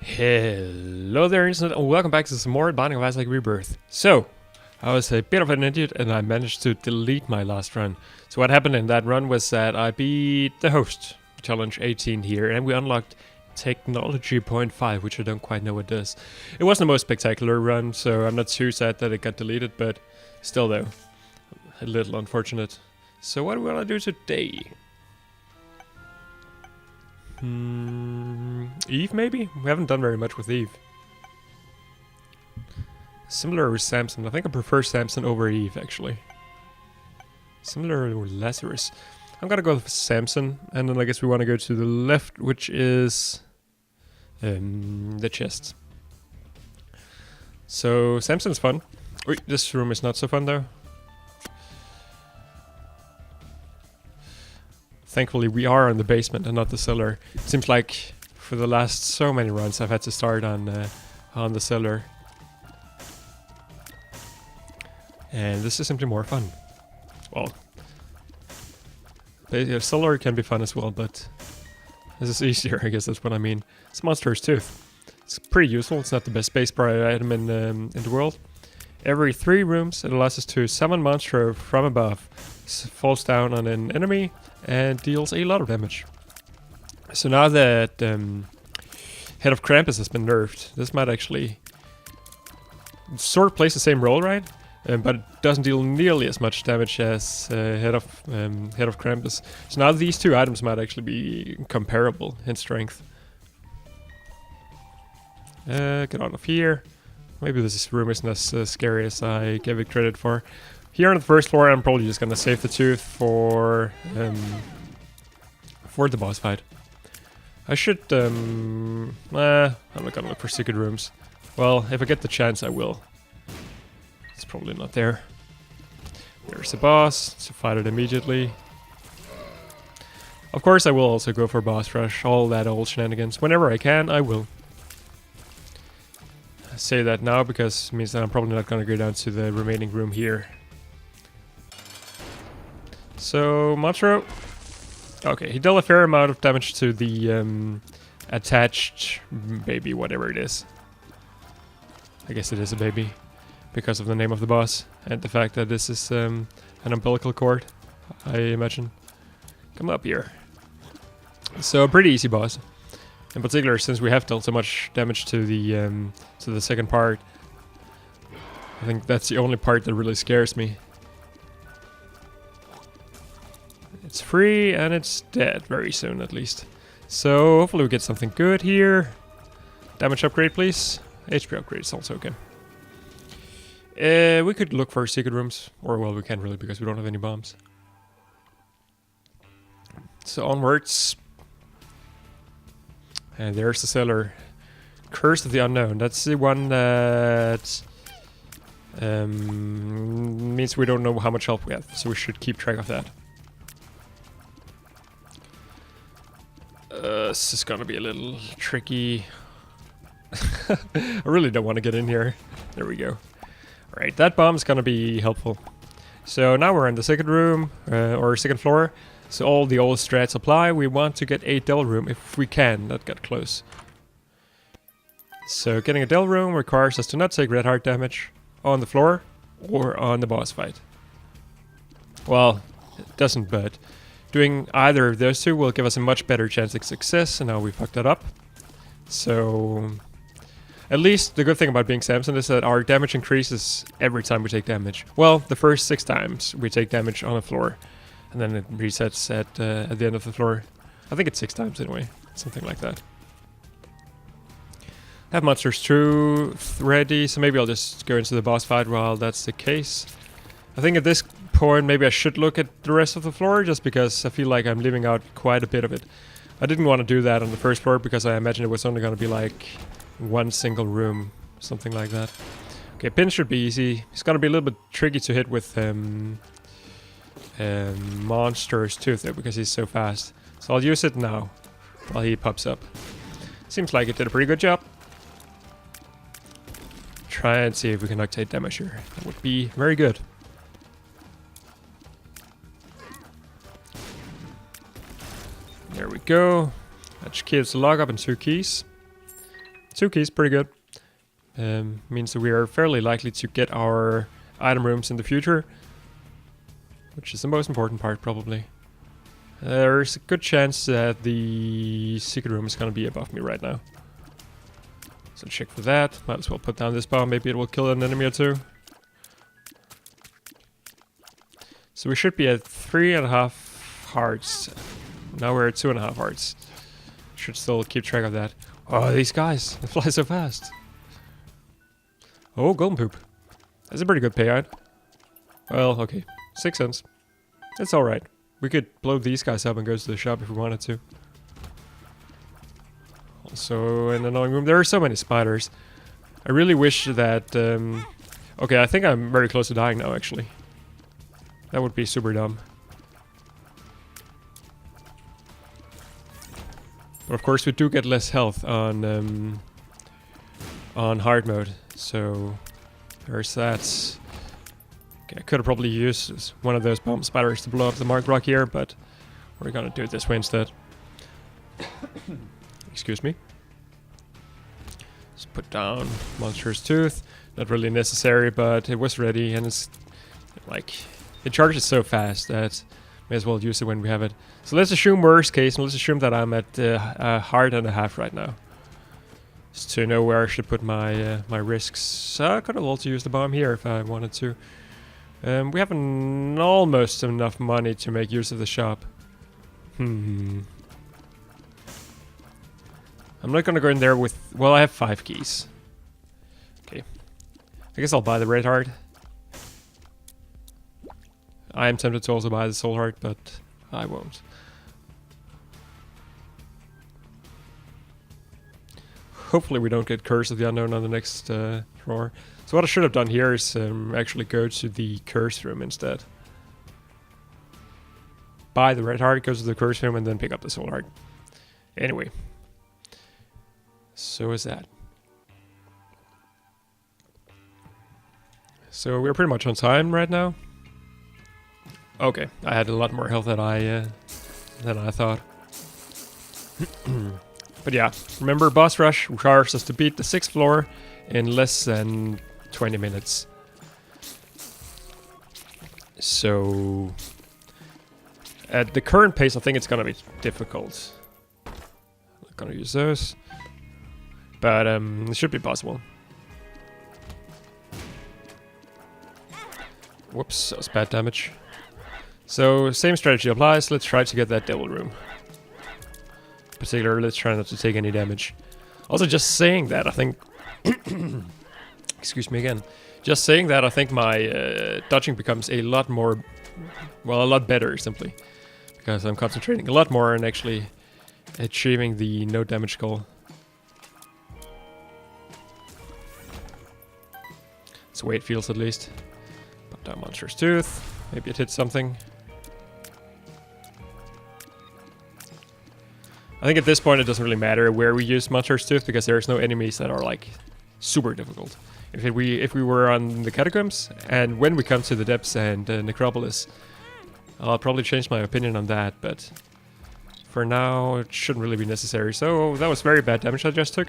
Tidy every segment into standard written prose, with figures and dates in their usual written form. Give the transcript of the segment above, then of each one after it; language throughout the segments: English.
Hello there, internet, and welcome back to some more Binding of Isaac Rebirth. So, I was a bit of an idiot and I managed to delete my last run. So what happened in that run was that I beat the host, challenge 18 here, and we unlocked technology point 5, which I don't quite know what does. It wasn't the most spectacular run, so I'm not too sad that it got deleted, but still though, a little unfortunate. So what do we want to do today? Eve, maybe? We haven't done very much with Eve. Similar with Samson. I think I prefer Samson over Eve, actually. Similar with Lazarus. I'm gonna go with Samson, and then I guess we want to go to the left, which is the chest. So, Samson's fun. Wait, this room is not so fun, though. Thankfully, we are in the basement and not the cellar. It seems like for the last so many runs, I've had to start on the cellar. And this is simply more fun. Well, the cellar can be fun as well, but this is easier, I guess that's what I mean. It's Monster's Tooth. It's pretty useful. It's not the best base prior item in the world. Every 3 rooms, it allows us to summon monster from above. Falls down on an enemy and deals a lot of damage. So now that Head of Krampus has been nerfed, this might actually sort of plays the same role, right? But it doesn't deal nearly as much damage as Head of Krampus. So now these 2 items might actually be comparable in strength. Get out of here. Maybe this room isn't as scary as I gave it credit for. Here on the first floor, I'm probably just gonna save the tooth for the boss fight. I should, I'm not gonna look for secret rooms. Well, if I get the chance, I will. It's probably not there. There's the boss, so fight it immediately. Of course, I will also go for boss rush, all that old shenanigans. Whenever I can, I will. I say that now because it means that I'm probably not gonna go down to the remaining room here. So, Monstro. Okay, he dealt a fair amount of damage to the attached baby, whatever it is. I guess it is a baby, because of the name of the boss, and the fact that this is an umbilical cord, I imagine. Come up here. So, a pretty easy boss. In particular, since we have dealt so much damage to the second part. I think that's the only part that really scares me. It's free and it's dead very soon at least. So hopefully we get something good here. Damage upgrade please. HP upgrade is also okay. We could look for secret rooms. Or well, we can't really because we don't have any bombs. So onwards. And there's the cellar. Curse of the Unknown. That's the one that means we don't know how much health we have. So we should keep track of that. This is gonna be a little tricky. I really don't want to get in here. There we go. Alright, that bomb's gonna be helpful. So now we're in the second room, or second floor. So all the old strats apply. We want to get a Del room if we can. That got close. So getting a Del room requires us to not take red heart damage on the floor or on the boss fight. Well, it doesn't, but doing either of those 2 will give us a much better chance of success, and now we fucked that up. So, at least the good thing about being Samson is that our damage increases every time we take damage. Well, the first 6 times we take damage on a floor, and then it resets at the end of the floor. I think it's 6 times anyway, something like that. I have Monster's Truth ready, so maybe I'll just go into the boss fight while that's the case. I think at this point maybe I should look at the rest of the floor, just because I feel like I'm leaving out quite a bit of it. I didn't want to do that on the first floor because I imagined it was only going to be like one single room, something like that. Okay, Pin should be easy. It's going to be a little bit tricky to hit with Monster's Tooth though, because he's so fast. So I'll use it now while he pops up. Seems like it did a pretty good job. Try and see if we can take damage here. That would be very good. There we go. That gives a log up and 2 keys. 2 keys, pretty good. Means that we are fairly likely to get our item rooms in the future, which is the most important part, probably. There's a good chance that the secret room is going to be above me right now. So check for that. Might as well put down this bomb. Maybe it will kill an enemy or two. So we should be at 3.5 hearts. Now we're at 2.5 hearts. Should still keep track of that. Oh, these guys. They fly so fast. Oh, golden poop. That's a pretty good payout. Well, okay. 6 cents. That's alright. We could blow these guys up and go to the shop if we wanted to. Also, in the annoying room, there are so many spiders. I really wish that... okay, I think I'm very close to dying now, actually. That would be super dumb. But of course, we do get less health on hard mode, so there's that. Okay, I could have probably used one of those bomb spiders to blow up the marked rock here, but we're gonna do it this way instead. Excuse me. Let's put down Monster's Tooth. Not really necessary, but it was ready, and it's like it charges so fast that may as well use it when we have it. So let's assume worst case, and let's assume that I'm at a heart and a half right now. Just to know where I should put my my risks. I could have also used the bomb here if I wanted to. We have almost enough money to make use of the shop. I'm not gonna go in there with... Well, I have 5 keys. Okay. I guess I'll buy the red heart. I am tempted to also buy the soul heart, but I won't. Hopefully we don't get Curse of the Unknown on the next floor. So what I should have done here is actually go to the curse room instead. Buy the red heart, go to the curse room, and then pick up the soul heart. Anyway. So is that. So we're pretty much on time right now. Okay, I had a lot more health than I thought. But yeah, remember boss rush requires us to beat the 6th floor in less than 20 minutes. So at the current pace, I think it's gonna be difficult. I'm not gonna use those, but it should be possible. Whoops, that was bad damage. So same strategy applies. Let's try to get that devil room. Particularly, let's try not to take any damage. Also, just saying that, I think... Excuse me again. Just saying that, I think my dodging becomes a lot more... Well, a lot better, simply. Because I'm concentrating a lot more on actually achieving the no damage goal. That's the way it feels, at least. Put down Monster's Tooth. Maybe it hits something. I think at this point it doesn't really matter where we use Monster's Tooth because there's no enemies that are like super difficult. If we were on the catacombs and when we come to the depths and necropolis, I'll probably change my opinion on that, but for now it shouldn't really be necessary. So that was very bad damage I just took.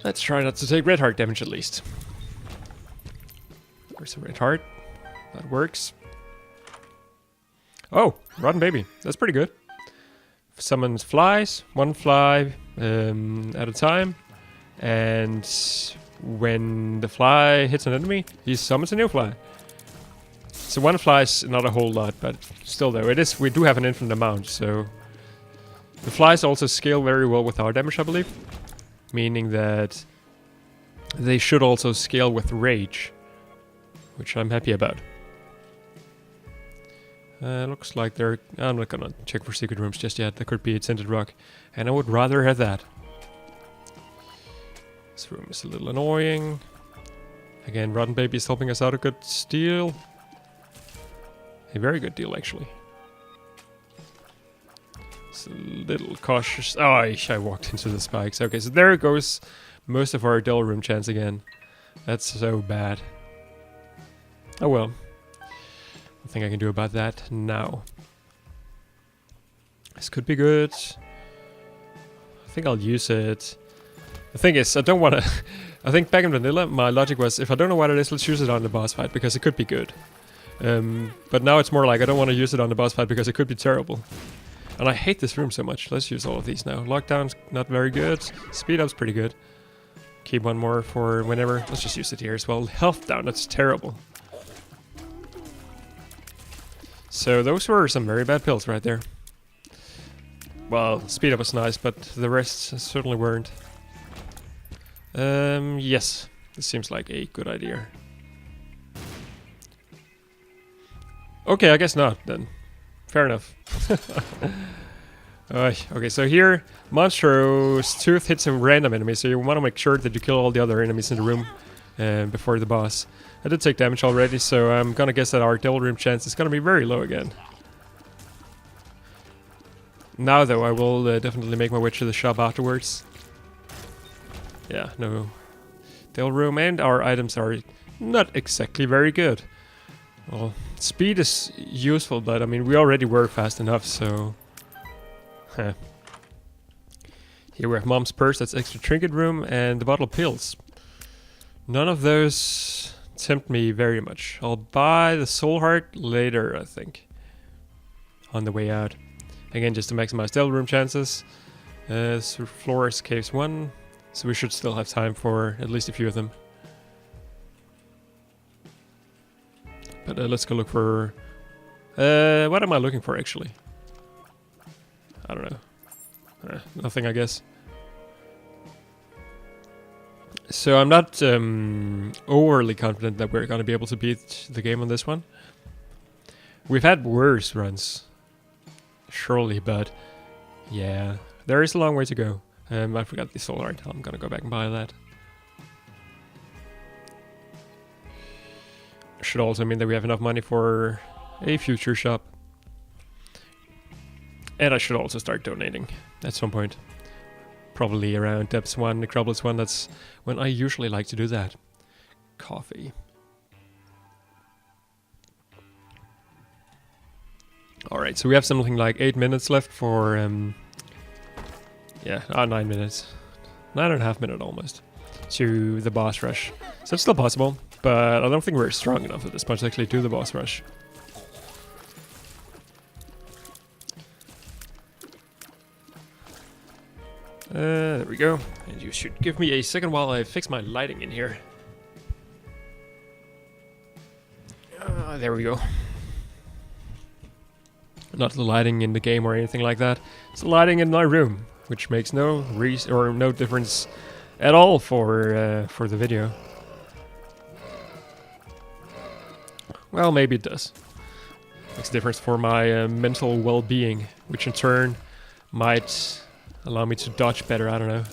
Let's try not to take red heart damage at least. Where's the red heart? That works. Oh, rotten baby. That's pretty good. Summons flies, 1 fly at a time, and when the fly hits an enemy, he summons a new fly. So 1 fly is not a whole lot, but still though, it is. We do have an infinite amount, so the flies also scale very well with our damage, I believe, meaning that they should also scale with rage, which I'm happy about. Looks like they're... I'm not gonna check for secret rooms just yet. There could be a tinted rock, and I would rather have that. This room is a little annoying. Again, Rotten Baby is helping us out a good deal. A very good deal, actually. It's a little cautious. Oh, I walked into the spikes. Okay, so there goes most of our Del Room chance again. That's so bad. Oh well. Nothing I can do about that now. This could be good. I think I'll use it. The thing is, I don't want to... I think back in vanilla, my logic was, if I don't know what it is, let's use it on the boss fight, because it could be good. But now it's more like, I don't want to use it on the boss fight, because it could be terrible. And I hate this room so much. Let's use all of these now. Lockdown's not very good. Speed up's pretty good. Keep one more for whenever. Let's just use it here as well. Health down, that's terrible. So those were some very bad pills right there. Well, speed up was nice, but the rest certainly weren't. Yes, this seems like a good idea. Okay, I guess not then. Fair enough. Okay, so here, Monster's Tooth hits a random enemy, so you want to make sure that you kill all the other enemies in the room before the boss. I did take damage already, so I'm gonna guess that our Devil Room chance is gonna be very low again. Now though, I will definitely make my way to the shop afterwards. Yeah, no Devil Room, and our items are not exactly very good. Well, speed is useful, but I mean, we already were fast enough, so... Huh. Here we have Mom's Purse, that's extra trinket room, and the bottle of pills. None of those tempt me very much. I'll buy the Soul Heart later, I think. On the way out. Again, just to maximize Devil Room chances. So Flora's Caves 1, so we should still have time for at least a few of them. But let's go look for... what am I looking for, actually? I don't know. Nothing, I guess. So I'm not overly confident that we're going to be able to beat the game on this one. We've had worse runs. Surely, but... Yeah, there is a long way to go. I forgot the Soul Heart. I'm going to go back and buy that. Should also mean that we have enough money for a future shop. And I should also start donating at some point. Probably around Depths 1, Necropolis 1, that's when I usually like to do that. Coffee. Alright, so we have something like 8 minutes left for, yeah, 9 minutes. 9.5 minutes almost. To the boss rush. So it's still possible. But I don't think we're strong enough at this point to actually do the boss rush. There we go. And you should give me a second while I fix my lighting in here. There we go. Not the lighting in the game or anything like that. It's the lighting in my room, which makes no difference at all for the video. Well, maybe it does. Makes a difference for my mental well-being, which in turn might allow me to dodge better, I don't know.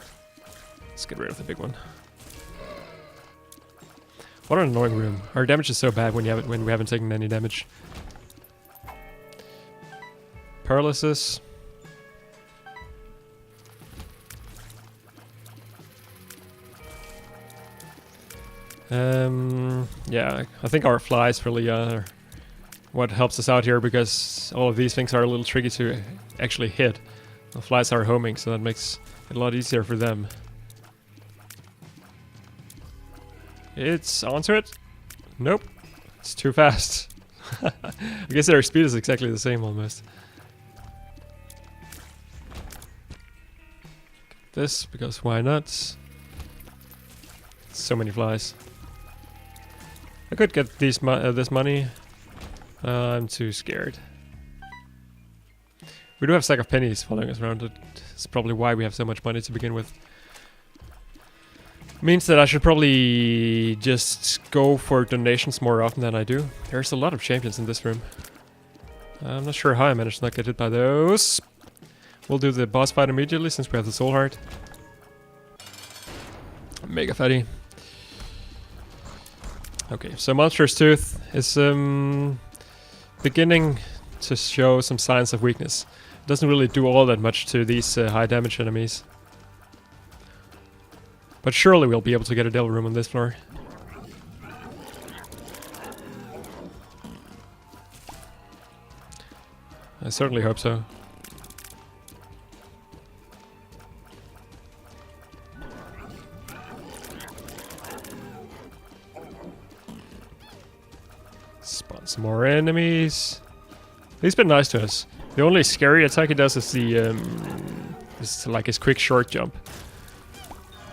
Let's get rid of the big one. What an annoying room. Our damage is so bad when we haven't taken any damage. Paralysis. Yeah, I think our flies really are what helps us out here, because all of these things are a little tricky to actually hit. The flies are homing, so that makes it a lot easier for them. It's onto it. Nope, it's too fast. I guess their speed is exactly the same almost. This, because why not? So many flies. I could get this money. I'm too scared. We do have a stack of pennies following us around. That's probably why we have so much money to begin with. Means that I should probably just go for donations more often than I do. There's a lot of champions in this room. I'm not sure how I managed to not get hit by those. We'll do the boss fight immediately since we have the Soul Heart. Mega fatty. Okay, so Monster's Tooth is beginning to show some signs of weakness. It doesn't really do all that much to these high damage enemies. But surely we'll be able to get a Devil Room on this floor. I certainly hope so. Spawn some more enemies. He's been nice to us. The only scary attack he does is the is like his quick short jump.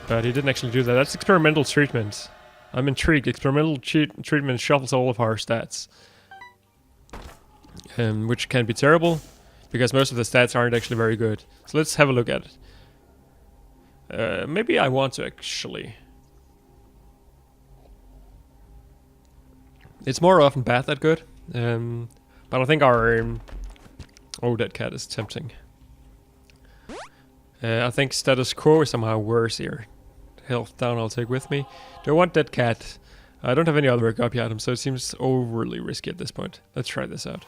But he didn't actually do that. That's experimental treatment. I'm intrigued. Experimental treatment shuffles all of our stats. Which can be terrible, because most of the stats aren't actually very good. So let's have a look at it. Maybe I want to actually. It's more often bad than good. But I think our... oh, that cat is tempting. I think status quo is somehow worse here. Health down I'll take with me. Do I want that cat? I don't have any other copy items, so it seems overly risky at this point. Let's try this out.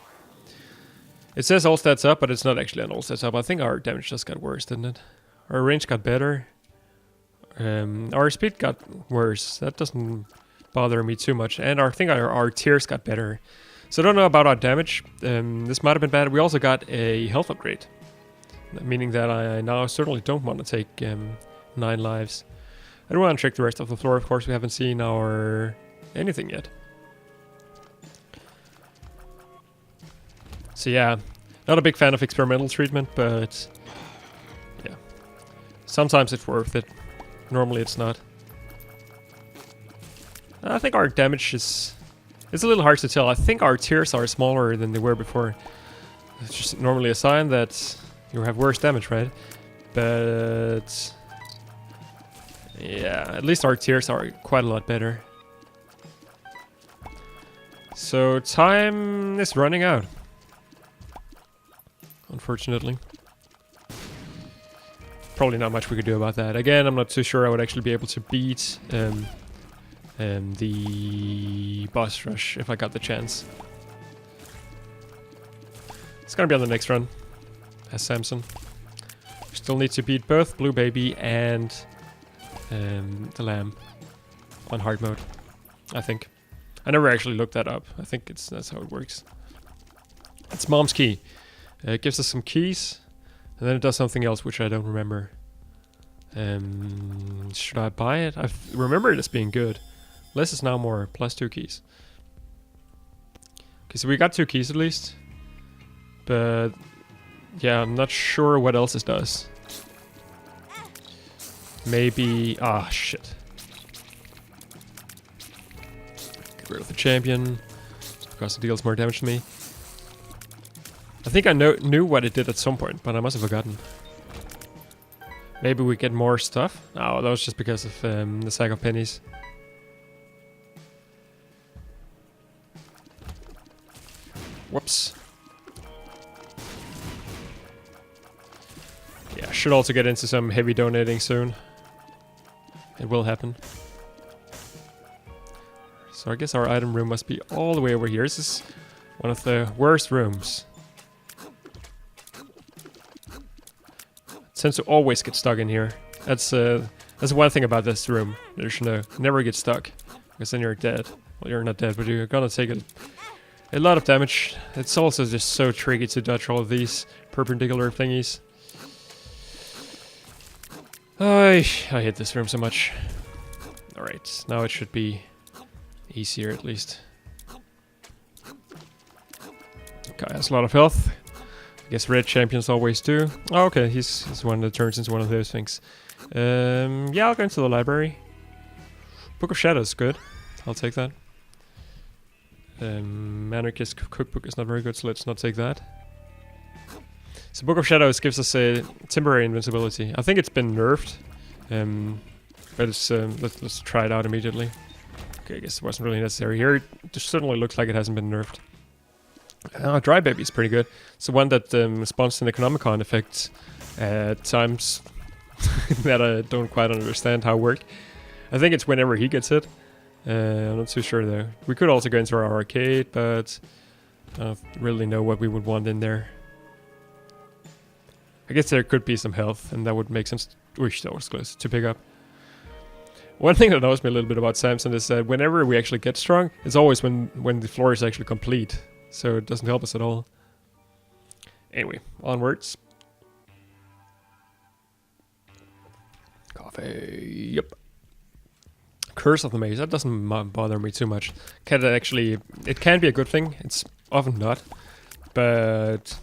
It says all stats up, but it's not actually an all stats up. I think our damage just got worse, didn't it? Our range got better. Our speed got worse. That doesn't bother me too much. And I think our tiers got better. So I don't know about our damage. This might have been bad. We also got a health upgrade. Meaning that I now certainly don't want to take 9 lives. I don't want to check the rest of the floor. Of course, we haven't seen our anything yet. So yeah, not a big fan of experimental treatment, but yeah, sometimes it's worth it. Normally it's not. I think our damage is... it's a little hard to tell. I think our tiers are smaller than they were before. It's just normally a sign that you have worse damage, right? But yeah, at least our tiers are quite a lot better. So time is running out, unfortunately. Probably not much we could do about that. Again, I'm not too sure I would actually be able to beat the boss rush if I got the chance. It's gonna be on the next run as Samson. We still need to beat both Blue Baby and the Lamb on hard mode, I think. I never actually looked that up. I think that's how it works. It's Mom's key. It gives us some keys, and then it does something else which I don't remember. Should I buy it? I remember it as being good. Less is now more. +2 keys. Okay, so we got 2 keys at least. But yeah, I'm not sure what else it does. Maybe... ah, shit. Get rid of the champion, because it deals more damage to me. I think I knew what it did at some point, but I must have forgotten. Maybe we get more stuff? Oh, that was just because of the sack of pennies. Whoops. Yeah, should also get into some heavy donating soon. It will happen. So I guess our item room must be all the way over here. This is one of the worst rooms. It tends to always get stuck in here. That's one thing about this room. You should know. Never get stuck, because then you're dead. Well, you're not dead, but you're gonna take a lot of damage. It's also just so tricky to dodge all of these perpendicular thingies. I hate this room so much. Alright, now it should be easier at least. Guy has a lot of health. I guess red champions always do. Oh, okay, he's one that turns into one of those things. Yeah, I'll go into the library. Book of Shadows, good. I'll take that. Anarchist cookbook is not very good, so let's not take that. So Book of Shadows gives us a temporary invincibility. I think it's been nerfed, but it's let's try it out immediately. Okay, I guess it wasn't really necessary here. It certainly looks like it hasn't been nerfed. Dry Baby is pretty good. It's the one that responds to the Economicon effect at times that I don't quite understand how work. I think it's whenever he gets hit. I'm not too sure though. We could also go into our arcade, but I don't really know what we would want in there. I guess there could be some health, and that would make sense. Wish that was close to pick up. One thing that annoys me a little bit about Samson is that whenever we actually get strong, it's always when the floor is actually complete. So it doesn't help us at all. Anyway, onwards. Coffee. Yep. Curse of the Maze, that doesn't bother me too much. It can be a good thing, it's often not. But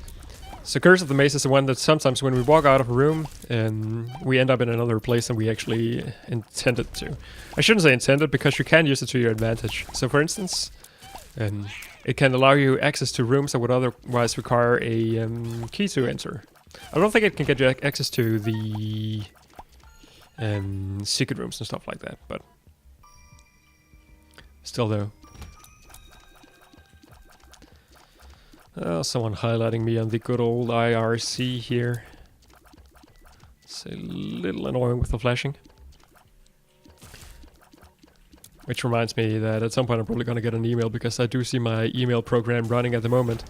so Curse of the Maze is the one that sometimes when we walk out of a room, we end up in another place than we actually intended to. I shouldn't say intended, because you can use it to your advantage. So for instance, it can allow you access to rooms that would otherwise require a key to enter. I don't think it can get you access to the secret rooms and stuff like that, but still though. Someone highlighting me on the good old IRC here. It's a little annoying with the flashing. Which reminds me that at some point I'm probably gonna get an email, because I do see my email program running at the moment.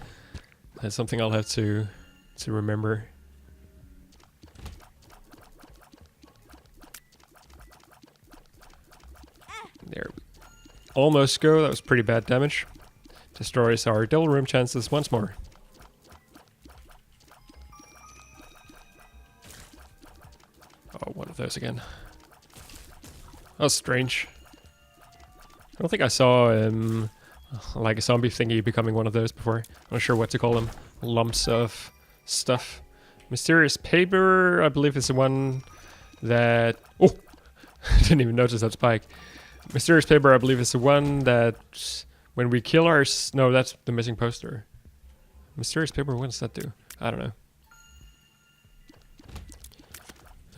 That's something I'll have to remember. There we almost go. That was pretty bad damage. Destroys our devil room chances once more. Oh, one of those again. That was strange. I don't think I saw like a zombie thingy becoming one of those before. I'm not sure what to call them. Lumps of stuff. Mysterious paper, I believe, is the one that... Oh! I didn't even notice that spike. Mysterious paper, I believe, is the one that... When we kill our... No, that's the missing poster. Mysterious paper, what does that do? I don't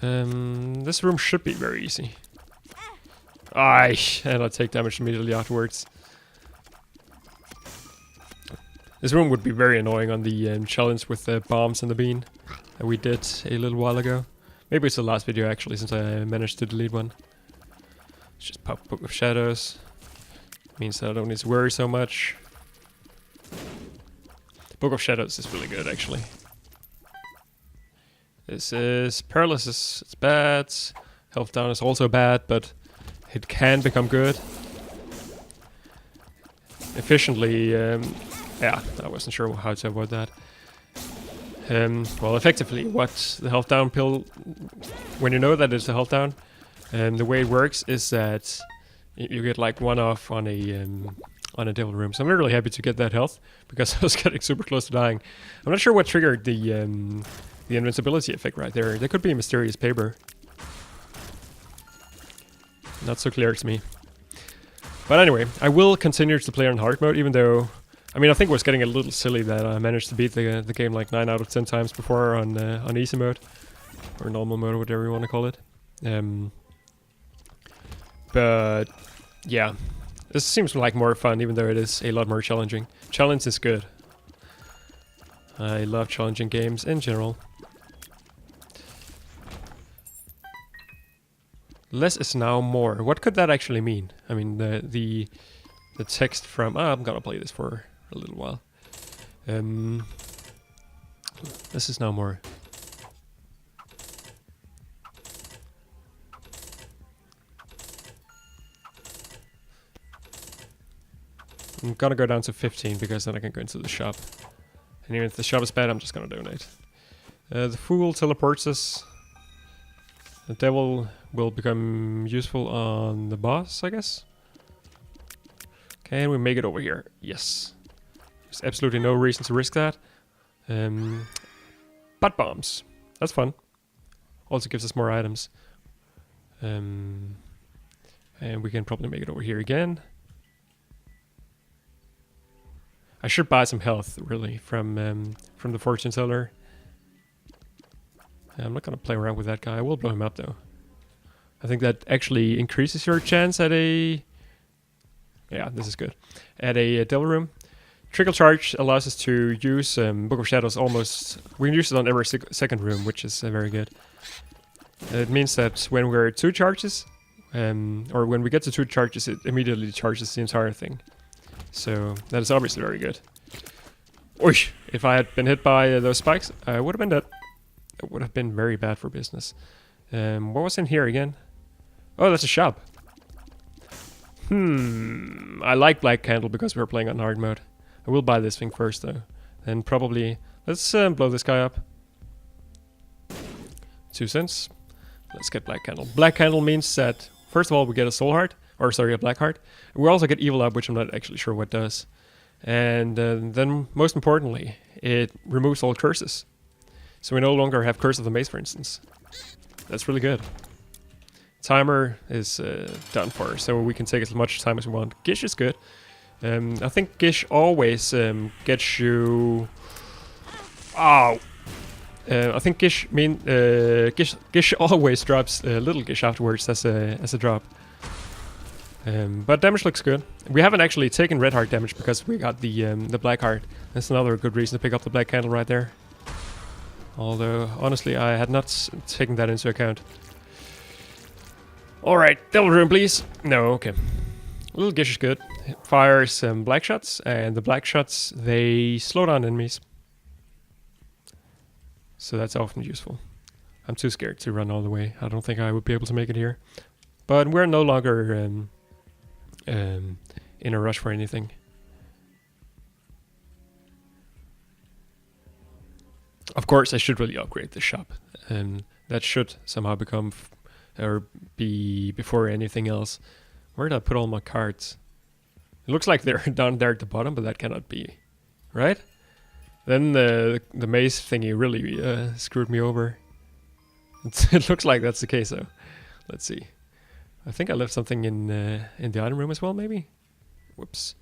know. This room should be very easy. Aye, and I'll take damage immediately afterwards. This room would be very annoying on the challenge with the bombs and the bean that we did a little while ago. Maybe it's the last video actually, since I managed to delete one. Let's just pop Book of Shadows. Means that I don't need to worry so much. Book of Shadows is really good actually. This is paralysis, it's bad. Health down is also bad, but it can become good. Efficiently, yeah, I wasn't sure how to avoid that. Well, effectively, what the health down pill, when you know that it's a health down, the way it works is that you get like one off on a devil room. So I'm really happy to get that health, because I was getting super close to dying. I'm not sure what triggered the invincibility effect right there. There could be a mysterious paper. Not so clear to me. But anyway, I will continue to play on hard mode, even though... I mean, I think it was getting a little silly that I managed to beat the game like 9 out of 10 times before on easy mode. Or normal mode, whatever you want to call it. But, yeah. This seems like more fun, even though it is a lot more challenging. Challenge is good. I love challenging games in general. Less is now more. What could that actually mean? I mean, the text from... I'm gonna play this for a little while. Less is now more. I'm gonna go down to 15, because then I can go into the shop. And even if the shop is bad, I'm just gonna donate. The Fool teleports us. The devil will become useful on the boss, I guess. Can we make it over here? Yes. There's absolutely no reason to risk that. Butt bombs. That's fun. Also gives us more items. And we can probably make it over here again. I should buy some health, really, from the fortune teller. I'm not gonna play around with that guy. I will blow him up though. I think that actually increases your chance at a... Yeah, this is good. At a devil room. Trickle charge allows us to use Book of Shadows almost... We can use it on every second room, which is very good. It means that when we're at 2 charges, or when we get to 2 charges, it immediately charges the entire thing. So that is obviously very good. Oish! If I had been hit by those spikes, I would have been dead. It would have been very bad for business. What was in here again? Oh, that's a shop. I like Black Candle because we're playing on hard mode. I will buy this thing first though. And probably... Let's blow this guy up. 2 cents. Let's get Black Candle. Black Candle means that, first of all, we get a soul heart. Or sorry, a black heart. We also get evil up, which I'm not actually sure what does. And then, most importantly, it removes all curses. So we no longer have Curse of the Maze, for instance. That's really good. Timer is done for, so we can take as much time as we want. Gish is good. I think Gish always gets you... Oh! I think Gish Gish always drops Little Gish afterwards as a drop. But damage looks good. We haven't actually taken red heart damage because we got the black heart. That's another good reason to pick up the black candle right there. Although, honestly, I had not taken that into account. Alright, Devil Rune, please. No, okay. Little Gish is good. It fires some black shots, and the black shots, they slow down enemies. So that's often useful. I'm too scared to run all the way. I don't think I would be able to make it here. But we're no longer in a rush for anything. Of course, I should really upgrade the shop. That should somehow become... or be before anything else. Where did I put all my cards? It looks like they're down there at the bottom, but that cannot be. Right? Then the maze thingy really screwed me over. It looks like that's the case, though. Let's see. I think I left something in the item room as well, maybe? Whoops.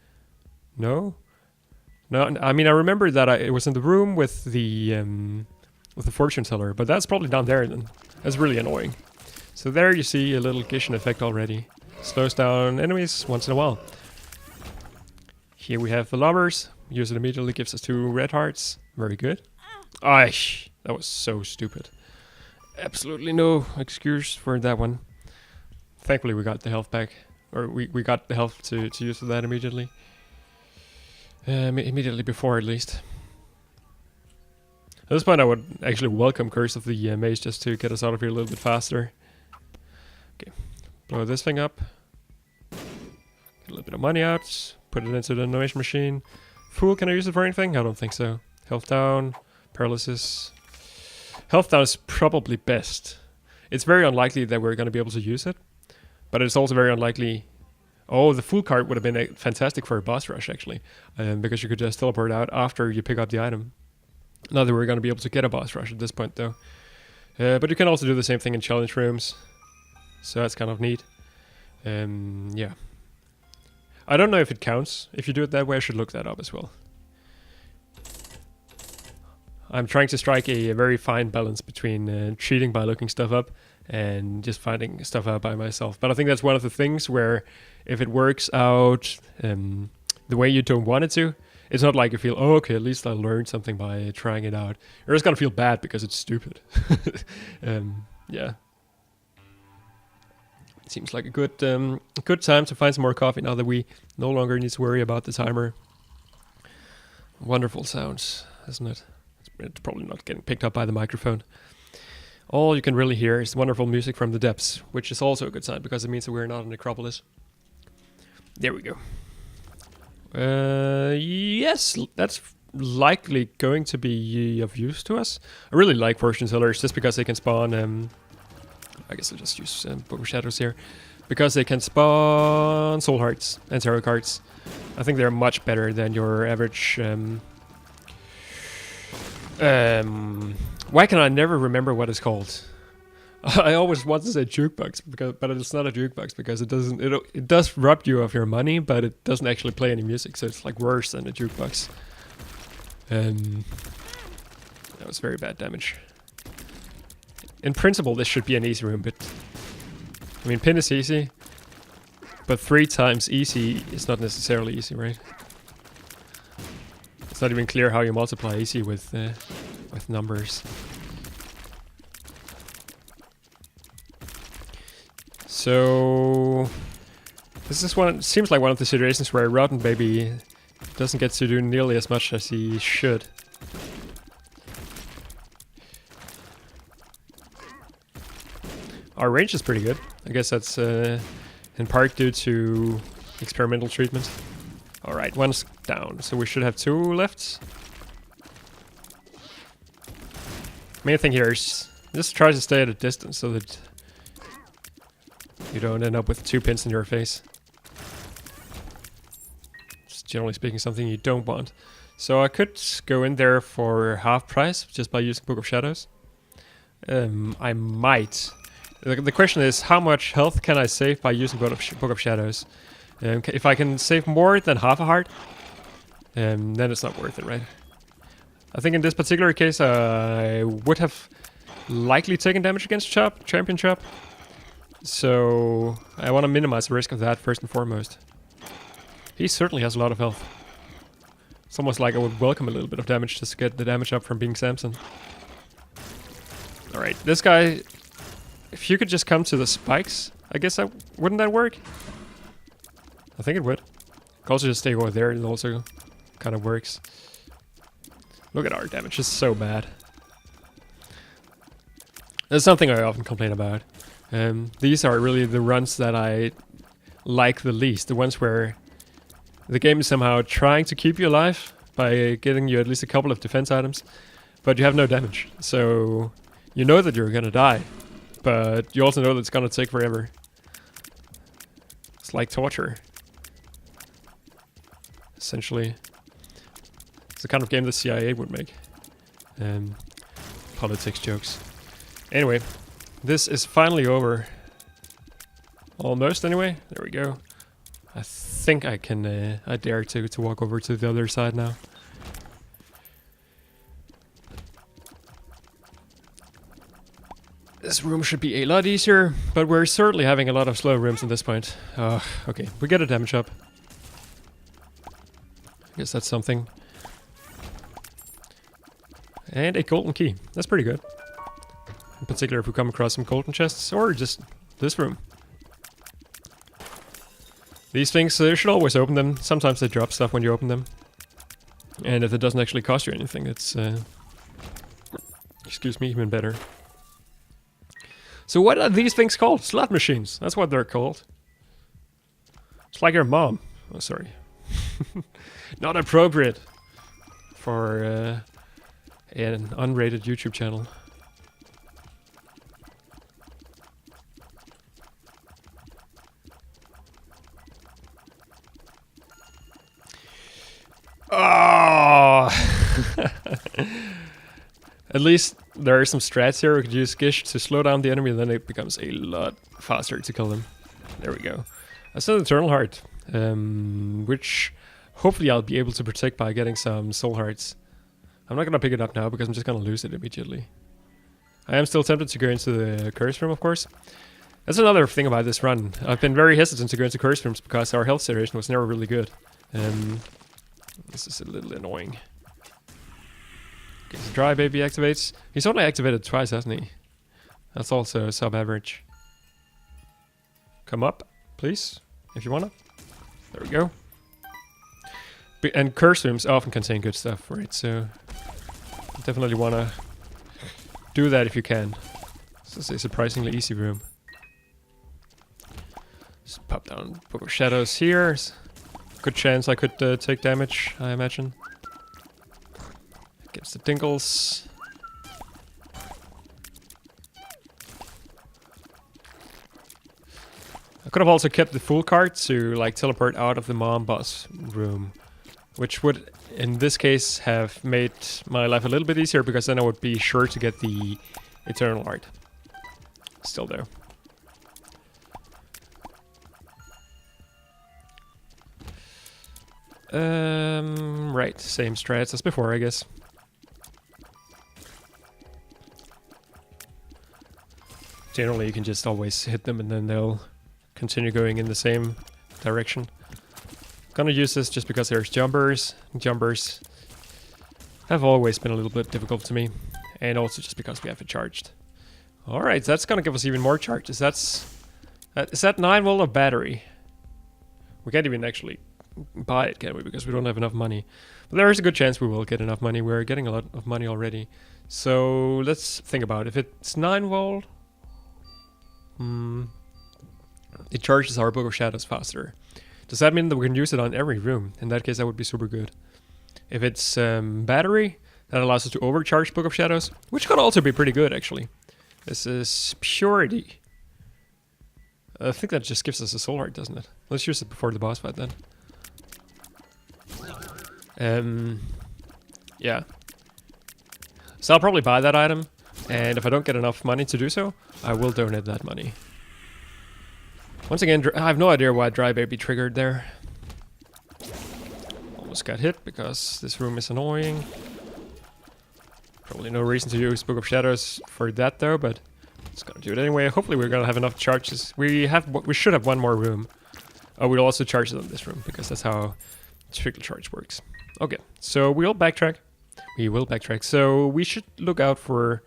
No? No, I mean, I remember that it was in the room with the fortune teller, but that's probably down there then. That's really annoying. So there you see a little Gishin effect already. Slows down enemies once in a while. Here we have the lobbers. Use it immediately, gives us 2 red hearts. Very good. Aish, that was so stupid. Absolutely no excuse for that one. Thankfully we got the health back. Or we got the health to use that immediately. Immediately before, at least. At this point I would actually welcome Curse of the Maze just to get us out of here a little bit faster. Okay, blow this thing up. Get a little bit of money out. Put it into the donation machine. Fool, can I use it for anything? I don't think so. Health down. Paralysis. Health down is probably best. It's very unlikely that we're going to be able to use it. But it's also very unlikely... Oh, the Fool card would have been fantastic for a boss rush, actually. Because you could just teleport out after you pick up the item. Not that we're going to be able to get a boss rush at this point, though. But you can also do the same thing in challenge rooms. So that's kind of neat. Yeah. I don't know if it counts. If you do it that way, I should look that up as well. I'm trying to strike a very fine balance between cheating by looking stuff up and just finding stuff out by myself. But I think that's one of the things where if it works out the way you don't want it to, it's not like you feel, oh, okay, at least I learned something by trying it out. You're just gonna feel bad because it's stupid. Yeah. It seems like a good time to find some more coffee now that we no longer need to worry about the timer. Wonderful sounds, isn't it? It's probably not getting picked up by the microphone. All you can really hear is wonderful music from the depths, which is also a good sign because it means that we're not in Necropolis. There we go. Yes, that's likely going to be of use to us. I really like fortune tellers just because they can spawn... I guess I'll just use Book of Shadows here. Because they can spawn soul hearts and tarot cards. I think they're much better than your average... why can I never remember what it's called? I always want to say jukebox, but it's not a jukebox because it does rob you of your money, but it doesn't actually play any music, so it's like worse than a jukebox. That was very bad damage. In principle, this should be an easy room, but I mean, pin is easy, but 3 times easy is not necessarily easy, right? It's not even clear how you multiply easy with numbers. So this is seems like one of the situations where Rotten Baby doesn't get to do nearly as much as he should. Our range is pretty good. I guess that's in part due to experimental treatment. Alright, 1's down, so we should have 2 left. Main thing here is just try to stay at a distance so that You don't end up with 2 pins in your face. It's generally speaking something you don't want. So I could go in there for half price just by using Book of Shadows. I might. The question is, how much health can I save by using Book of Shadows? If I can save more than half a heart, then it's not worth it, right? I think in this particular case, I would have likely taken damage against Champion Chop. So I want to minimize the risk of that first and foremost. He certainly has a lot of health. It's almost like I would welcome a little bit of damage just to get the damage up from being Samson. Alright, this guy... If you could just come to the spikes, I guess wouldn't that work? I think it would. Could also just stay over there, it also kind of works. Look at our damage, it's so bad. That's something I often complain about. These are really the runs that I like the least. The ones where the game is somehow trying to keep you alive by getting you at least a couple of defense items, but you have no damage. So you know that you're gonna die, but you also know that it's gonna take forever. It's like torture. Essentially. It's the kind of game the CIA would make. Politics jokes. Anyway, this is finally over. Almost, anyway. There we go. I think I can, I dare to walk over to the other side now. This room should be a lot easier, but we're certainly having a lot of slow rooms at this point. Okay, we get a damage up. I guess that's something. And a golden key. That's pretty good. In particular if we come across some golden chests, or just this room. These things, you should always open them. Sometimes they drop stuff when you open them. And if it doesn't actually cost you anything, it's, excuse me, even better. So what are these things called? Slot machines. That's what they're called. It's like your mom. Oh, sorry. Not appropriate for an unrated YouTube channel. Oh! At least there are some strats here. We could use Gish to slow down the enemy, and then it becomes a lot faster to kill them. There we go. That's an Eternal Heart, which hopefully I'll be able to protect by getting some Soul Hearts. I'm not gonna pick it up now because I'm just gonna lose it immediately. I am still tempted to go into the Curse Room, of course. That's another thing about this run. I've been very hesitant to go into Curse Rooms because our health situation was never really good. This is a little annoying. Okay, so Dry Baby activates. He's only activated twice, hasn't he? That's also sub-average. Come up, please, if you wanna. There we go. And Curse Rooms often contain good stuff, right? So definitely wanna do that if you can. This is a surprisingly easy room. Just pop down Book of Shadows here. Good chance I could take damage, I imagine. Against the Dingles. I could have also kept the full card to like teleport out of the mom boss room, which would in this case have made my life a little bit easier because then I would be sure to get the Eternal Heart. Still though. Right, same strats as before, I guess. Generally, you can just always hit them and then they'll continue going in the same direction. Gonna use this just because there's jumpers. Jumpers have always been a little bit difficult to me. And also just because we have it charged. Alright, that's gonna give us even more charges. Is that 9 volt of battery? We can't even actually buy it, can we? Because we don't have enough money. But there is a good chance we will get enough money. We're getting a lot of money already. So let's think about it. If it's 9 volt, it charges our Book of Shadows faster. Does that mean that we can use it on every room? In that case, that would be super good. If it's battery, that allows us to overcharge Book of Shadows, which could also be pretty good, actually. This is purity. I think that just gives us a soul heart, doesn't it? Let's use it before the boss fight then. Yeah. So I'll probably buy that item, and if I don't get enough money to do so, I will donate that money. Once again, I have no idea why Dry Baby triggered there. Almost got hit because this room is annoying. Probably no reason to use Book of Shadows for that though, but it's gonna do it anyway. Hopefully we're gonna have enough charges. We should have one more room. Oh, we'll also charge it on this room because that's how trickle charge works. Okay, so we'll backtrack. We will backtrack. So we should look out for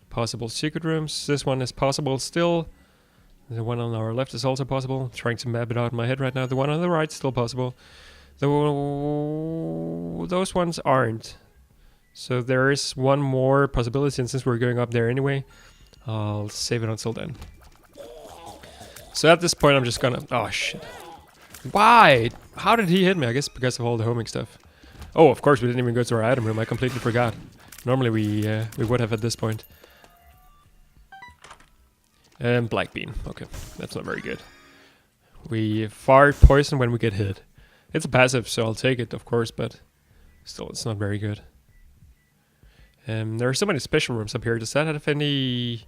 possible secret rooms. This one is possible still. The one on our left is also possible. Trying to map it out in my head right now. The one on the right is still possible. Those ones aren't. So there is one more possibility, and since we're going up there anyway, I'll save it until then. So at this point I'm just gonna... Oh shit. Why? How did he hit me? I guess because of all the homing stuff. Oh, of course we didn't even go to our item room. I completely forgot. Normally we would have at this point. Black bean. Okay, that's not very good. We fart poison when we get hit. It's a passive, so I'll take it, of course, but still, it's not very good. There are so many special rooms up here. Does that have any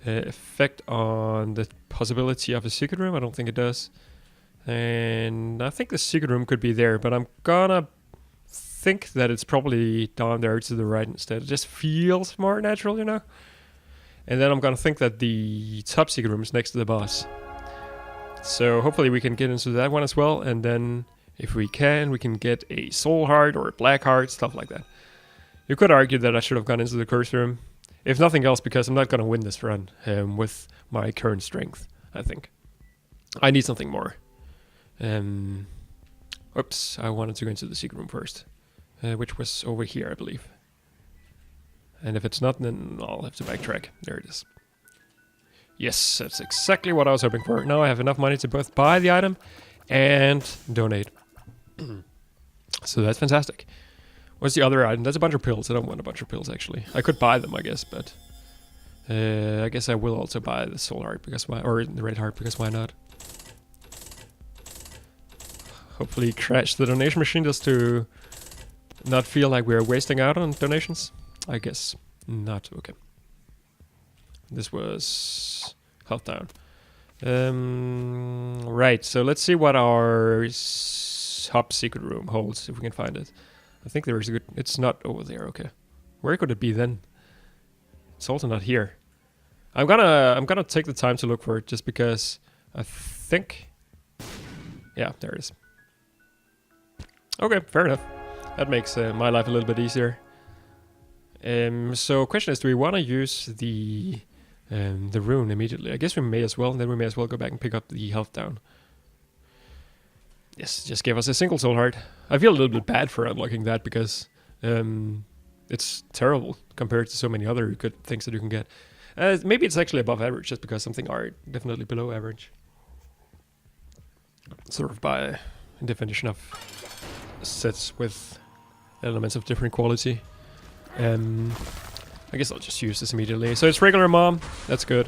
effect on the possibility of a secret room? I don't think it does. And I think the secret room could be there, but I'm gonna think that it's probably down there to the right instead. It just feels more natural, you know? And then I'm gonna think that the top secret room is next to the boss. So hopefully we can get into that one as well, and then if we can get a soul heart or a black heart, stuff like that. You could argue that I should have gone into the curse room, if nothing else, because I'm not gonna win this run with my current strength, I think. I need something more. Oops, I wanted to go into the secret room first, which was over here, I believe. And if it's not, then I'll have to backtrack. There it is. Yes, that's exactly what I was hoping for. Now I have enough money to both buy the item and donate. So that's fantastic. What's the other item? That's a bunch of pills. I don't want a bunch of pills, actually. I could buy them, I guess, but... I guess I will also buy the soul heart, because why... Or the red heart, because why not? Hopefully crash the donation machine just to not feel like we're wasting out on donations. I guess not. Okay. This was health down. Right, so let's see what our top secret room holds, if we can find it. I think there is a good... It's not over there, okay. Where could it be then? It's also not here. I'm gonna take the time to look for it, just because I think... Yeah, there it is. Okay, fair enough. That makes my life a little bit easier. So question is, do we want to use the rune immediately? I guess we may as well, and then we may as well go back and pick up the health down. Yes, just gave us a single soul heart. I feel a little bit bad for unlocking that, because it's terrible compared to so many other good things that you can get. Maybe it's actually above average, just because some things are definitely below average. Sort of by definition of sets with elements of different quality. I guess I'll just use this immediately. So it's regular mom. That's good.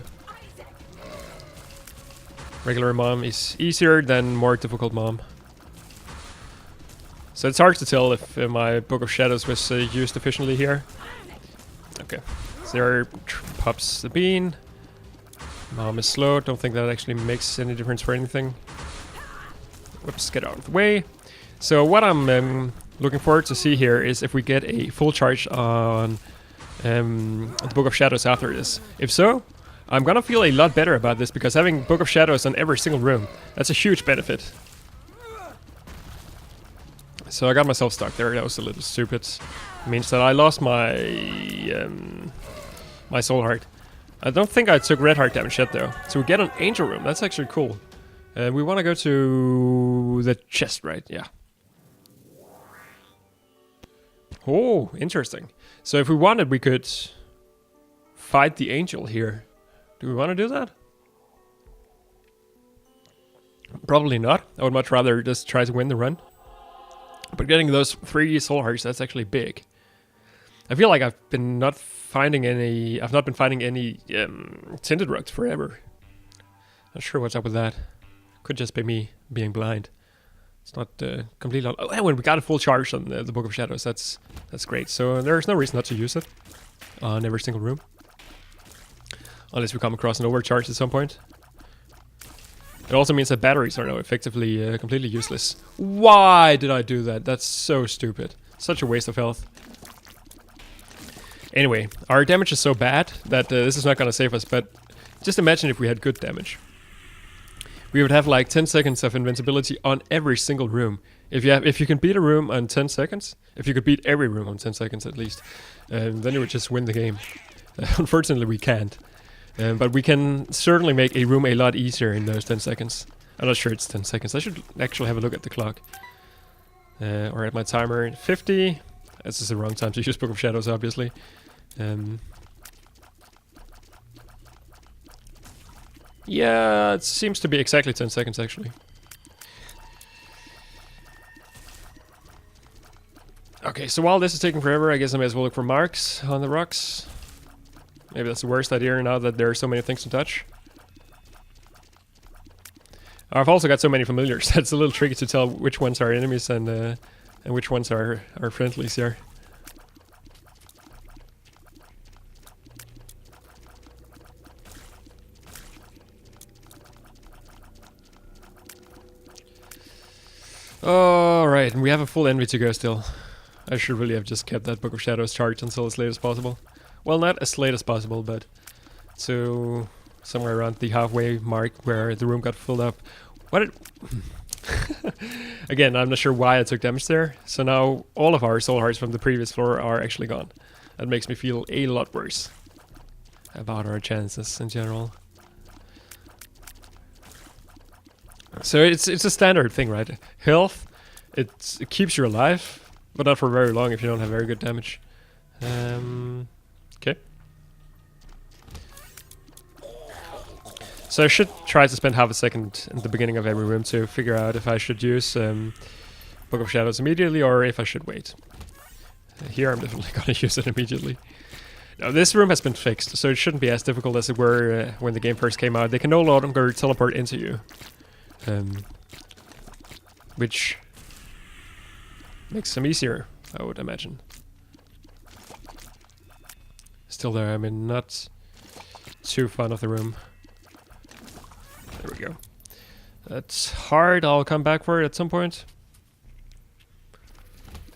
Regular mom is easier than more difficult mom. So it's hard to tell if my Book of Shadows was used efficiently here. Okay. So there pops the bean. Mom is slow. Don't think that actually makes any difference for anything. Whoops, get out of the way. So what I'm looking forward to see here is if we get a full charge on the Book of Shadows after this. If so, I'm gonna feel a lot better about this, because having Book of Shadows on every single room, that's a huge benefit. So I got myself stuck there. That was a little stupid. It means that I lost my my soul heart. I don't think I took red heart damage yet though. So we get an angel room. That's actually cool. We want to go to the chest, right? Yeah. Oh, interesting. So if we wanted, we could fight the angel here. Do we want to do that? Probably not. I would much rather just try to win the run. But getting those 3 soul hearts, that's actually big. I feel like I've not been finding any tinted rugs forever. Not sure what's up with that. Could just be me being blind. It's not completely... Oh, and when we got a full charge on the Book of Shadows, that's great. So there's no reason not to use it on every single room. Unless we come across an overcharge at some point. It also means that batteries are now effectively completely useless. Why did I do that? That's so stupid. Such a waste of health. Anyway, our damage is so bad that this is not going to save us, but just imagine if we had good damage. We would have like 10 seconds of invincibility on every single room. If you can beat a room on 10 seconds, if you could beat every room on 10 seconds at least, then you would just win the game. Unfortunately, we can't. But we can certainly make a room a lot easier in those 10 seconds. I'm not sure it's 10 seconds. I should actually have a look at the clock. Or at my timer. 50. This is the wrong time to use Book of Shadows, obviously. Yeah, it seems to be exactly 10 seconds, actually. Okay, so while this is taking forever, I guess I may as well look for marks on the rocks. Maybe that's the worst idea now that there are so many things to touch. I've also got so many familiars that it's a little tricky to tell which ones are enemies and which ones are friendlies here. Alright, and we have a full envy to go still. I should really have just kept that Book of Shadows charged until as late as possible. Well, not as late as possible, but to somewhere around the halfway mark where the room got filled up. What Again, I'm not sure why I took damage there. So now all of our soul hearts from the previous floor are actually gone. That makes me feel a lot worse about our chances in general. So it's a standard thing, right? Health, it keeps you alive, but not for very long if you don't have very good damage. Okay. So I should try to spend half a second in the beginning of every room to figure out if I should use Book of Shadows immediately or if I should wait. Here I'm definitely gonna use it immediately. Now this room has been fixed, so it shouldn't be as difficult as it were when the game first came out. They can no longer teleport into you. Which makes them easier, I would imagine. Still there, I mean, not too fond of the room. There we go. That's hard, I'll come back for it at some point.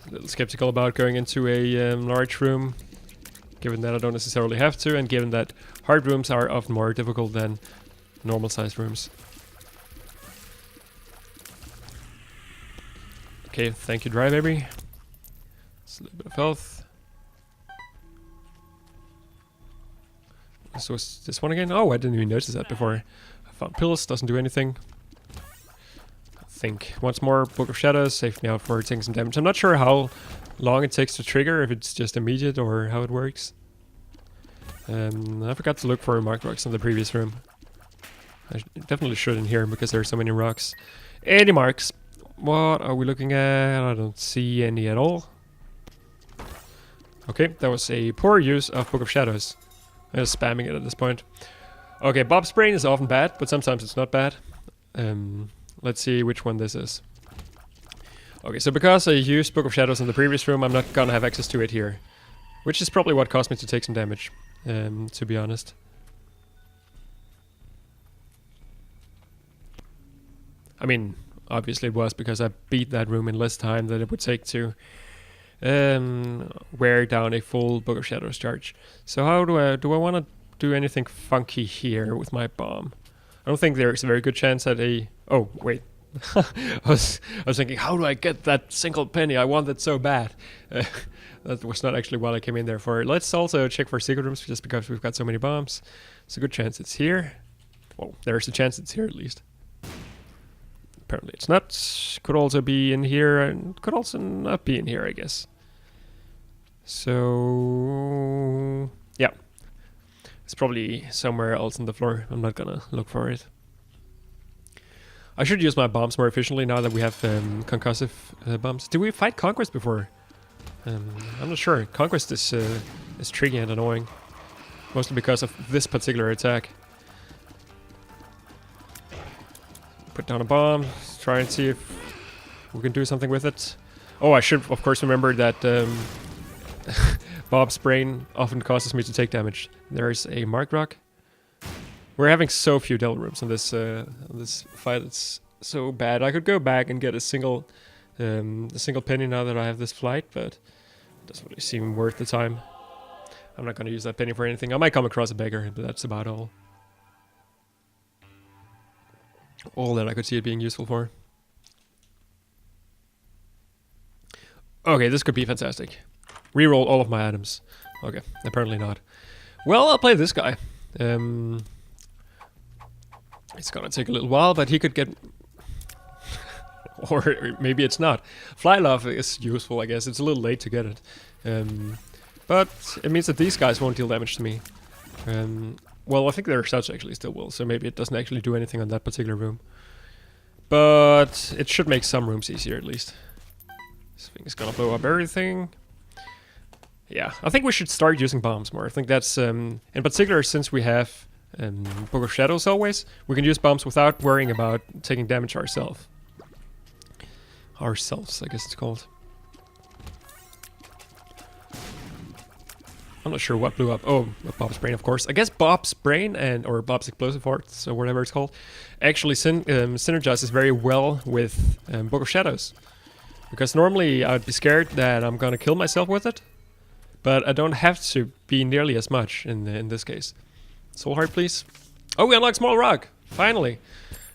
A little skeptical about going into a large room, given that I don't necessarily have to, and given that hard rooms are often more difficult than normal sized rooms. Okay, thank you, dry baby. It's a little bit of health. So is this one again? Oh, I didn't even notice that before. I found pills, doesn't do anything. I think once more, Book of Shadows saved me out for taking some damage. I'm not sure how long it takes to trigger, if it's just immediate or how it works. I forgot to look for marked rocks in the previous room. I definitely should in here because there are so many rocks. 80 marks. What are we looking at? I don't see any at all. Okay, that was a poor use of Book of Shadows. I'm just spamming it at this point. Okay, Bob's Brain is often bad, but sometimes it's not bad. Let's see which one this is. Okay, so because I used Book of Shadows in the previous room, I'm not gonna have access to it here. Which is probably what caused me to take some damage, to be honest. I mean, obviously it was because I beat that room in less time than it would take to wear down a full Book of Shadows charge. So how do I want to do anything funky here with my bomb? I don't think there's a very good chance at a... Oh, wait. I was thinking, how do I get that single penny? I want it so bad. That was not actually what I came in there for. Let's also check for secret rooms, just because we've got so many bombs. There's a good chance it's here. Well, there's a chance it's here at least. Apparently it's not. Could also be in here, and could also not be in here, I guess. So... yeah. It's probably somewhere else on the floor. I'm not gonna look for it. I should use my bombs more efficiently now that we have concussive bombs. Did we fight Conquest before? I'm not sure. Conquest is tricky and annoying. Mostly because of this particular attack. Put down a bomb. Try and see if we can do something with it. Oh, I should of course remember that Bob's brain often causes me to take damage. There's a mark rock. We're having so few devil rooms in this fight. It's so bad. I could go back and get a single penny now that I have this flight, but it doesn't really seem worth the time. I'm not going to use that penny for anything. I might come across a beggar, but that's about all. All that I could see it being useful for. Okay, this could be fantastic. Reroll all of my items. Okay, apparently not. Well, I'll play this guy. It's gonna take a little while, but he could get... or maybe it's not. Fly Love is useful, I guess. It's a little late to get it. But it means that these guys won't deal damage to me. Well, I think their shouts actually still will, so maybe it doesn't actually do anything on that particular room. But it should make some rooms easier at least. This thing is gonna blow up everything. Yeah, I think we should start using bombs more. I think that's, in particular, since we have Book of Shadows always, we can use bombs without worrying about taking damage ourselves. Ourselves, I guess it's called. I'm not sure what blew up. Oh, Bob's brain, of course. I guess Bob's brain or Bob's explosive hearts, or whatever it's called, actually synergizes very well with Book of Shadows. Because normally I'd be scared that I'm gonna kill myself with it, but I don't have to be nearly as much in this case. Soul heart, please. Oh, we unlock small rock. Finally.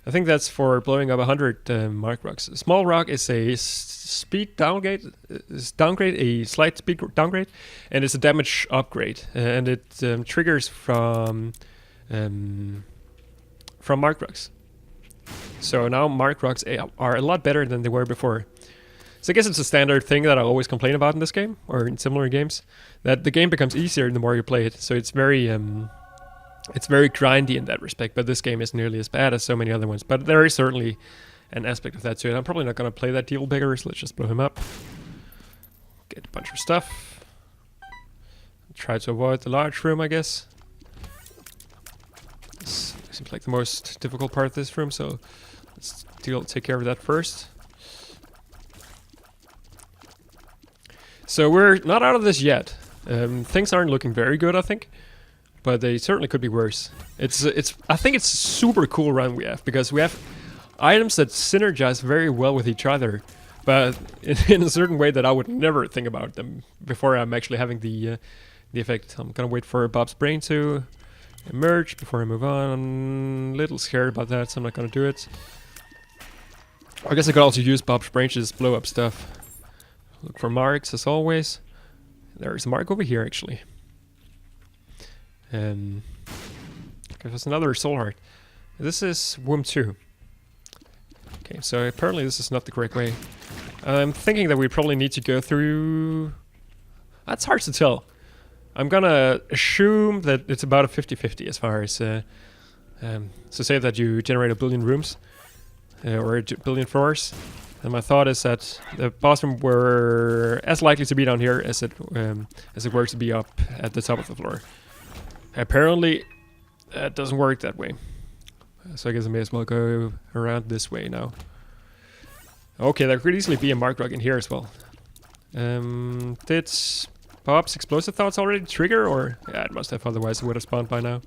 I think that's for blowing up 100 mark rocks. Small rock is a speed downgrade, a slight speed downgrade, and it's a damage upgrade, and it triggers from mark rocks. So now mark rocks are a lot better than they were before. So I guess it's a standard thing that I always complain about in this game, or in similar games, that the game becomes easier the more you play it. So it's very grindy in that respect, but this game isn't nearly as bad as so many other ones. But there is certainly an aspect of that to it. I'm probably not going to play that deal bigger, so let's just blow him up. Get a bunch of stuff. Try to avoid the large room, I guess. This seems like the most difficult part of this room, so let's take care of that first. So we're not out of this yet. Things aren't looking very good, I think. But they certainly could be worse. I think it's a super cool run we have, because we have items that synergize very well with each other, but in a certain way that I would never think about them before I'm actually having the effect. I'm gonna wait for Bob's brain to emerge before I move on. I'm a little scared about that, so I'm not gonna do it. I guess I could also use Bob's brain to just blow up stuff. Look for marks as always. There's a mark over here actually. Give us another soul heart. This is womb 2. Okay, so apparently this is not the correct way. I'm thinking that we probably need to go through... That's hard to tell. I'm gonna assume that it's about a 50-50 as far as... so say that you generate 1 billion rooms, or 1 billion floors, and my thought is that the boss room were as likely to be down here as it were to be up at the top of the floor. Apparently, that doesn't work that way. So I guess I may as well go around this way now. Okay, there could easily be a mark rock in here as well. Did Bob's explosive thoughts already trigger, or... Yeah, it must have, otherwise it would have spawned by now.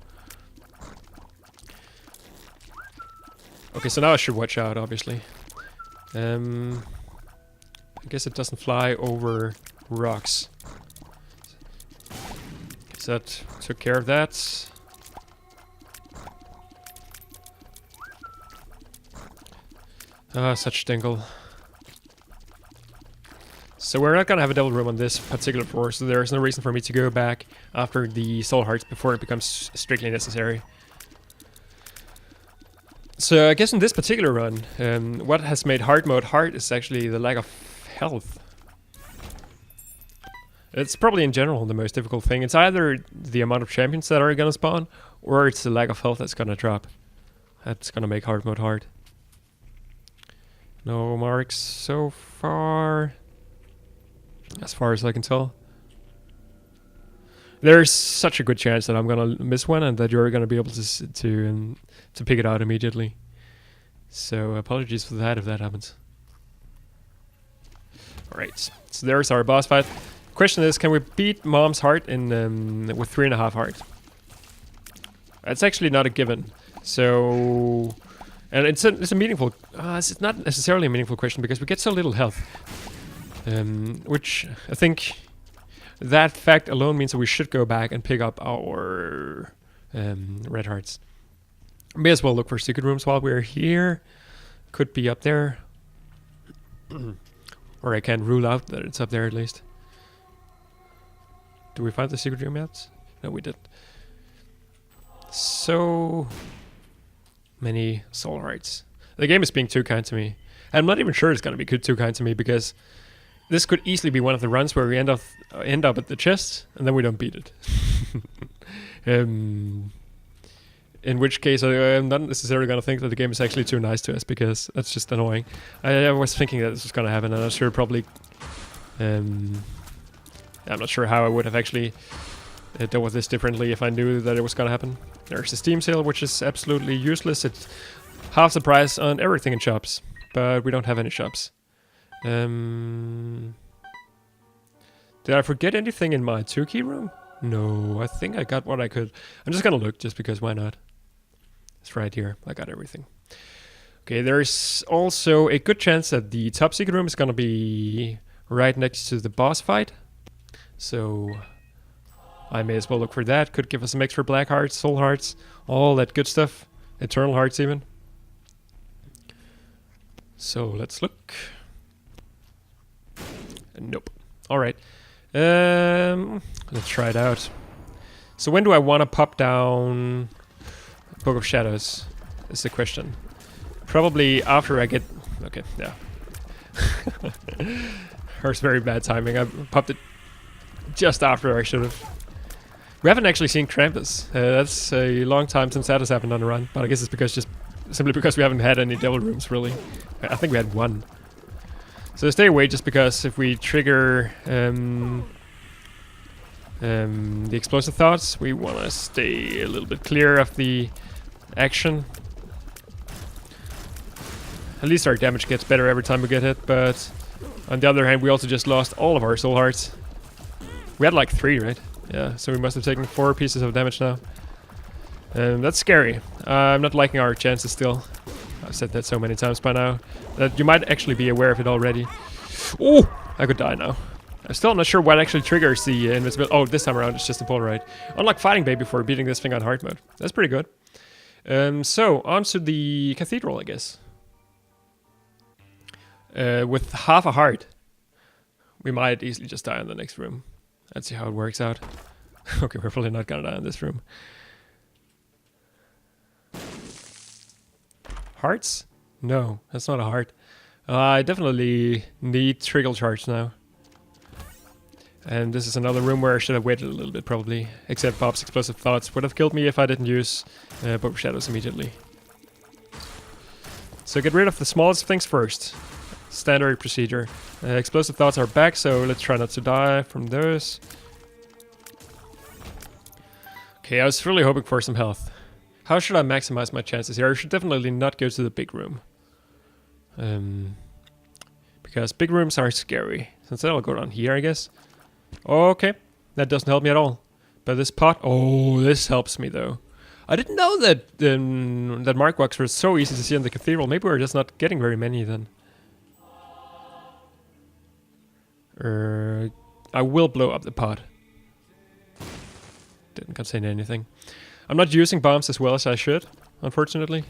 Okay, so now I should watch out, obviously. I guess it doesn't fly over rocks. So that took care of that. Ah, such dingle. So we're not gonna have a devil room on this particular floor, so there's no reason for me to go back after the soul hearts before it becomes strictly necessary. So I guess in this particular run, what has made hard mode hard is actually the lack of health. It's probably in general the most difficult thing. It's either the amount of champions that are gonna spawn, or it's the lack of health that's gonna drop. That's gonna make hard mode hard. No marks so far. As far as I can tell. There's such a good chance that I'm gonna miss one and that you're gonna be able to pick it out immediately. So apologies for that if that happens. Alright, so there's our boss fight. Question is, can we beat Mom's heart in with 3.5 heart? That's actually not a given. So, and it's a meaningful. It's not necessarily a meaningful question because we get so little health, which I think that fact alone means that we should go back and pick up our red hearts. May as well look for secret rooms while we're here. Could be up there, or I can't rule out that it's up there at least. Do we find the secret room yet? No, we didn't. So many soul hearts. The game is being too kind to me. I'm not even sure it's gonna be too kind to me because this could easily be one of the runs where we end up at the chest and then we don't beat it. In which case, I'm not necessarily gonna think that the game is actually too nice to us because that's just annoying. I was thinking that this was gonna happen, and I'm sure probably. I'm not sure how I would have actually dealt with this differently if I knew that it was gonna happen. There's a Steam sale, which is absolutely useless. It's half the price on everything in shops, but we don't have any shops. Did I forget anything in my 2-key room? No, I think I got what I could. I'm just gonna look, just because why not? It's right here. I got everything. Okay, there's also a good chance that the top secret room is gonna be right next to the boss fight. So I may as well look for that. Could give us some extra black hearts, soul hearts, all that good stuff. Eternal hearts even. So let's look. Nope. Alright. Let's try it out. So when do I want to pop down Book of Shadows? Is the question. Probably after I get... Okay, yeah. There's very bad timing. I popped it just after I should have. We haven't actually seen Krampus. That's a long time since that has happened on a run. But I guess it's because simply because we haven't had any devil rooms, really. I think we had one. So stay away just because if we trigger the explosive thoughts, we want to stay a little bit clear of the action. At least our damage gets better every time we get hit, but on the other hand, we also just lost all of our soul hearts. We had like 3, right? Yeah, so we must have taken 4 pieces of damage now. That's scary. I'm not liking our chances still. I've said that so many times by now that you might actually be aware of it already. Oh, I could die now. I'm still not sure what actually triggers the invincibility. Oh, this time around it's just the Polaroid. Unlike fighting Bay before, beating this thing on hard mode. That's pretty good. So, on to the cathedral, I guess. With half a heart, we might easily just die in the next room. Let's see how it works out. Okay, we're probably not gonna die in this room. Hearts? No, that's not a heart. I definitely need Triggle Charge now. And this is another room where I should have waited a little bit, probably. Except Bob's Explosive Thoughts would have killed me if I didn't use Book of Shadows immediately. So get rid of the smallest things first. Standard procedure. Explosive Thoughts are back, so let's try not to die from those. Okay, I was really hoping for some health. How should I maximize my chances here? I should definitely not go to the big room. Because big rooms are scary. So instead I'll go down here, I guess. Okay, that doesn't help me at all. But this pot... Oh, this helps me, though. I didn't know that that mark walks were so easy to see in the cathedral. Maybe we're just not getting very many, then. I will blow up the pot. Didn't contain anything. I'm not using bombs as well as I should, unfortunately.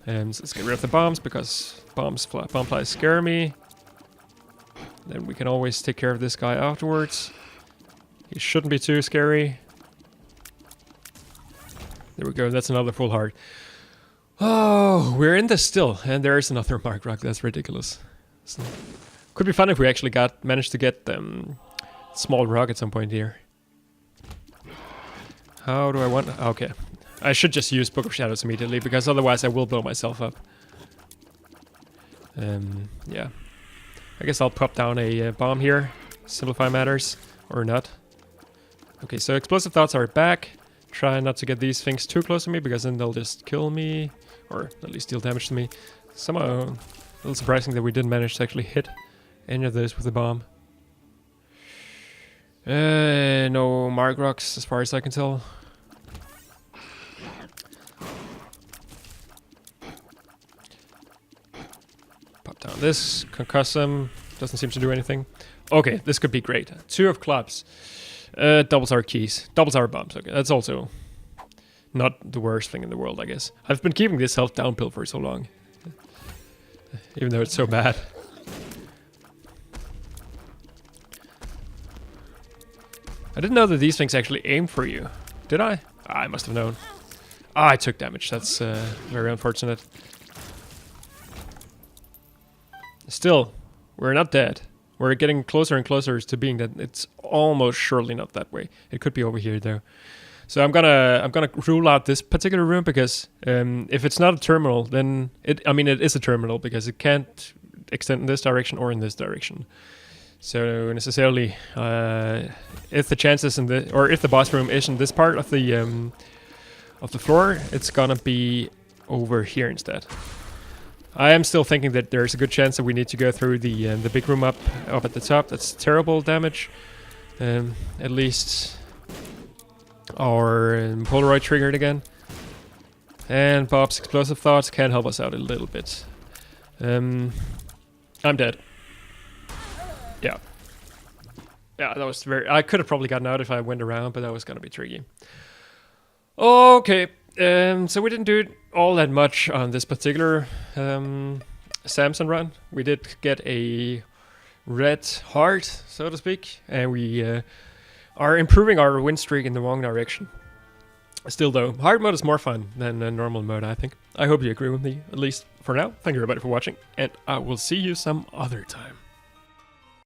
So let's get rid of the bombs, because bomb flies scare me. Then we can always take care of this guy afterwards. He shouldn't be too scary. There we go, that's another full heart. Oh, we're in this still, and there is another mark rock. That's ridiculous. So, could be fun if we actually managed to get small rock at some point here. How do I want... Okay. I should just use Book of Shadows immediately, because otherwise I will blow myself up. Yeah. I guess I'll pop down a bomb here. Simplify matters. Or not. Okay, so Explosive Thoughts are back. Try not to get these things too close to me, because then they'll just kill me. or at least deal damage to me. Somehow, a little surprising that we didn't manage to actually hit any of those with the bomb. No mark rocks as far as I can tell. Pop down this, concuss him, doesn't seem to do anything. Okay, this could be great. 2 of clubs. Doubles our keys. Doubles our bombs. Okay, that's also not the worst thing in the world, I guess. I've been keeping this health downhill for so long. Even though it's so bad. I didn't know that these things actually aim for you. Did I? I must have known. I took damage. That's very unfortunate. Still, we're not dead. We're getting closer and closer to being that. It's almost surely not that way. It could be over here though. So I'm gonna rule out this particular room because if it's not a terminal, then it is a terminal because it can't extend in this direction or in this direction. So necessarily, if the chances in the if the boss room is in this part of the floor, it's gonna be over here instead. I am still thinking that there's a good chance that we need to go through the big room up at the top. That's terrible damage. At least our Polaroid triggered again. And Bob's explosive thoughts can help us out a little bit. I'm dead. Yeah. Yeah, that was very... I could have probably gotten out if I went around, but that was gonna be tricky. Okay. So we didn't do all that much on this particular Samson run. We did get a red heart, so to speak, and we are improving our win streak in the wrong direction. Still though, hard mode is more fun than normal mode, I think. I hope you agree with me, at least for now. Thank you everybody for watching, and I will see you some other time.